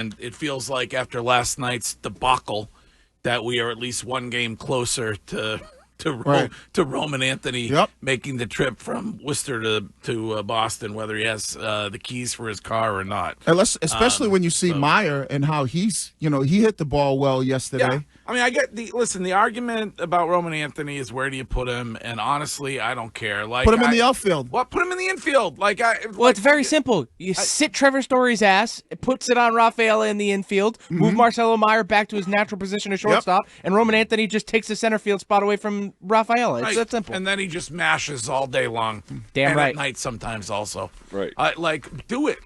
And it feels like after last night's debacle that we are at least one game closer to Roman Anthony making the trip from Worcester to Boston, whether he has the keys for his car or not. Especially when you see Meyer and how he hit the ball well yesterday. Yeah. I mean, I get the argument about Roman Anthony is where do you put him? And honestly, I don't care. Like, put him in the outfield. What? Put him in the infield. It's very simple. You sit Trevor Story's ass, it puts it on Rafaela in the infield, move Marcelo Meyer back to his natural position as shortstop, and Roman Anthony just takes the center field spot away from Rafaela. It's that simple. And then he just mashes all day long. Damn and right. At night sometimes also. Right. Do it.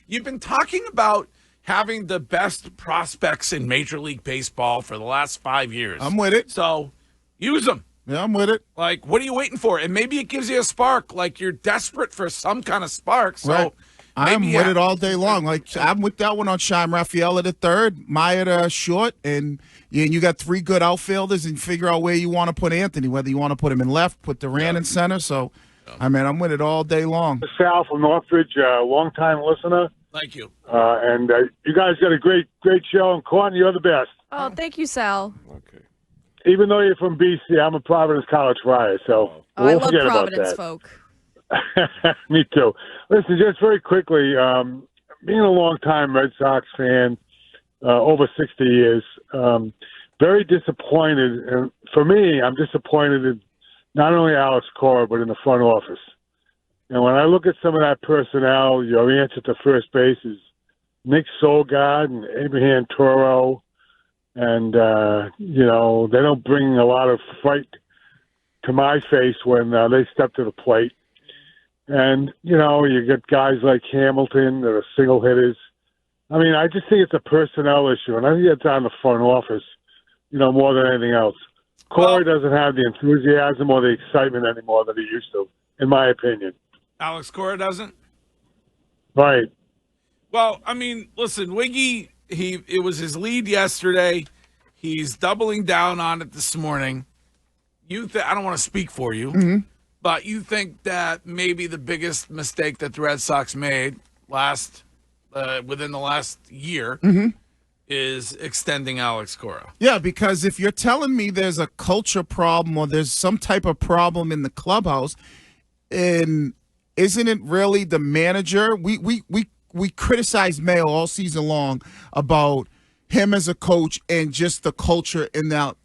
You've been talking about having the best prospects in Major League Baseball for the last 5 years. I'm with it. So use them. Yeah, I'm with it. Like, what are you waiting for? And maybe it gives you a spark. Like, you're desperate for some kind of spark. So I'm with it all day long. Like, I'm with that one on Shime. Rafaela the third, Maya the short, and you got three good outfielders, and figure out where you want to put Anthony, whether you want to put him in left, put Duran in center. So, I'm with it all day long. Sal from Northridge, long-time listener. Thank you. And you guys got a great show, and Courtney, you're the best. Oh, thank you, Sal. Okay. Even though you're from BC, I'm a Providence College Friar, so I love forget Providence about folk. that. Me too. Listen, just very quickly, being a long-time Red Sox fan, over 60 years, very disappointed. And for me, I'm disappointed in not only Alex Cora, but in the front office. And when I look at some of that personnel, your answer to first base is Nick Solgaard and Abraham Toro. And, they don't bring a lot of fight to my face when they step to the plate. And, you get guys like Hamilton that are single hitters. I mean, I just think it's a personnel issue. And I think it's on the front office, more than anything else. Corey doesn't have the enthusiasm or the excitement anymore that he used to, in my opinion. Alex Cora doesn't? Right. Well, I mean, listen, Wiggy, it was his lead yesterday. He's doubling down on it this morning. I don't want to speak for you, but you think that maybe the biggest mistake that the Red Sox made within the last year is extending Alex Cora. Yeah, because if you're telling me there's a culture problem or there's some type of problem in the clubhouse, and isn't it really the manager? We criticized Mayo all season long about him as a coach and just the culture in that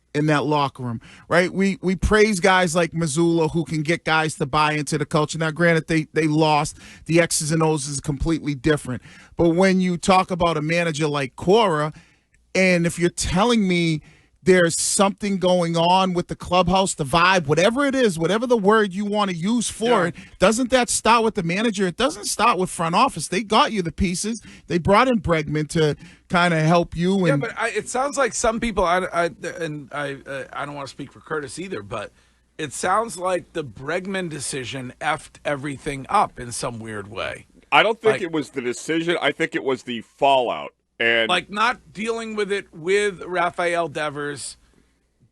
locker room, right? We praise guys like Missoula who can get guys to buy into the culture. Now, granted, they lost. The X's and O's is completely different. But when you talk about a manager like Cora, and if you're telling me there's something going on with the clubhouse, the vibe, whatever it is, whatever the word you want to use for it, doesn't that start with the manager? It doesn't start with front office. They got you the pieces. They brought in Bregman to kind of help you. And but it sounds like some people, I don't want to speak for Curtis either, but it sounds like the Bregman decision effed everything up in some weird way. I don't think it was the decision. I think it was the fallout. And not dealing with it with Rafael Devers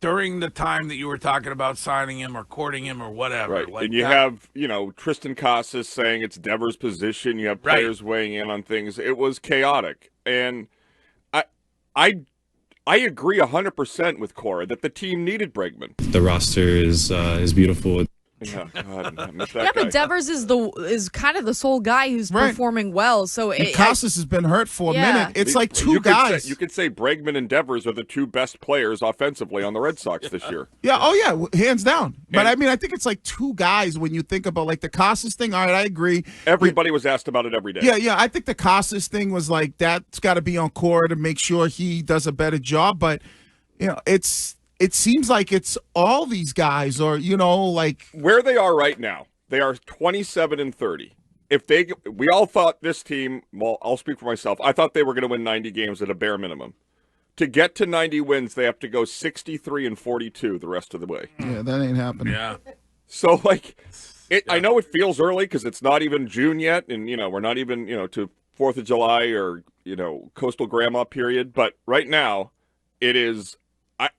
during the time that you were talking about signing him or courting him or whatever. Right. And you have, Tristan Casas saying it's Devers' position. You have players weighing in on things. It was chaotic. And I agree 100% with Cora that the team needed Bregman. The roster is beautiful. Yeah, God, I miss that Yeah, guy. but Devers is kind of the sole guy who's performing well. So Casas has been hurt for a minute. It's like two guys. You could say Bregman and Devers are the two best players offensively on the Red Sox this year. Yeah, hands down. But I mean, I think it's like two guys when you think about like the Casas thing. All right, I agree. Everybody was asked about it every day. Yeah. I think the Casas thing was like that's got to be on Cora to make sure he does a better job. But it seems like it's all these guys, or like where they are right now. They are 27-30. We all thought this team. Well, I'll speak for myself. I thought they were going to win 90 games at a bare minimum. To get to 90 wins, they have to go 63-42 the rest of the way. Yeah, that ain't happening. Yeah. So I know it feels early because it's not even June yet, and we're not even to 4th of July or coastal grandma period. But right now, it is.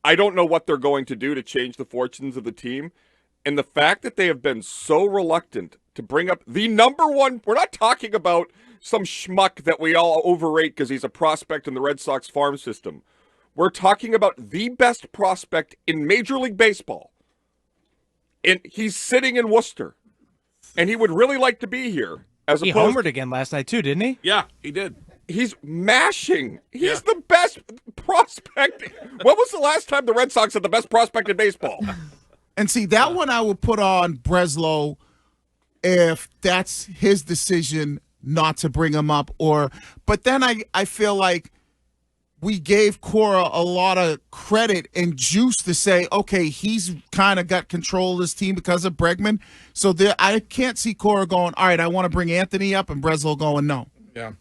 I don't know what they're going to do to change the fortunes of the team. And the fact that they have been so reluctant to bring up the number one, we're not talking about some schmuck that we all overrate because he's a prospect in the Red Sox farm system. We're talking about the best prospect in Major League Baseball. And he's sitting in Worcester. And he would really like to be here. He homered again last night, too, didn't he? Yeah, he did. He's mashing. He's the best prospect. When was the last time the Red Sox had the best prospect in baseball? And see, that one I would put on Breslow if that's his decision not to bring him up. But then I feel like we gave Cora a lot of credit and juice to say, okay, he's kind of got control of this team because of Bregman. So I can't see Cora going, all right, I want to bring Anthony up, and Breslow going, no. Yeah.